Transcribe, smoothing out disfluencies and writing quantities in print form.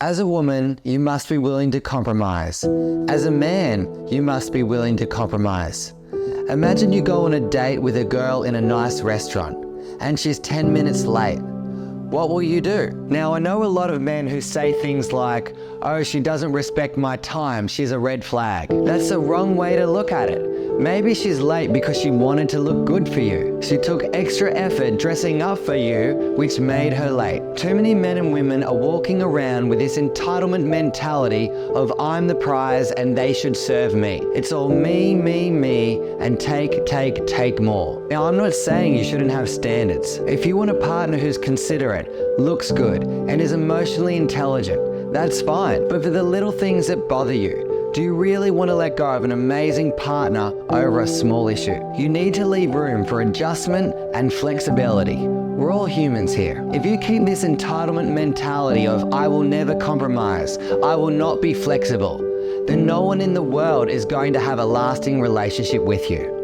As a woman, you must be willing to compromise. As a man, you must be willing to compromise. Imagine you go on a date with a girl in a nice restaurant and she's 10 minutes late. What will you do? Now, I know a lot of men who say things like, "Oh, she doesn't respect my time, she's a red flag." That's the wrong way to look at it. Maybe she's late because she wanted to look good for you. She took extra effort dressing up for you, which made her late. Too many men and women are walking around with this entitlement mentality of I'm the prize and they should serve me. It's all me, and take more. Now, I'm not saying you shouldn't have standards. If you want a partner who's considerate, looks good, and is emotionally intelligent, that's fine. But for the little things that bother you, do you really want to let go of an amazing partner over a small issue? You need to leave room for adjustment and flexibility. We're all humans here. If you keep this entitlement mentality of I will never compromise, I will not be flexible, then no one in the world is going to have a lasting relationship with you.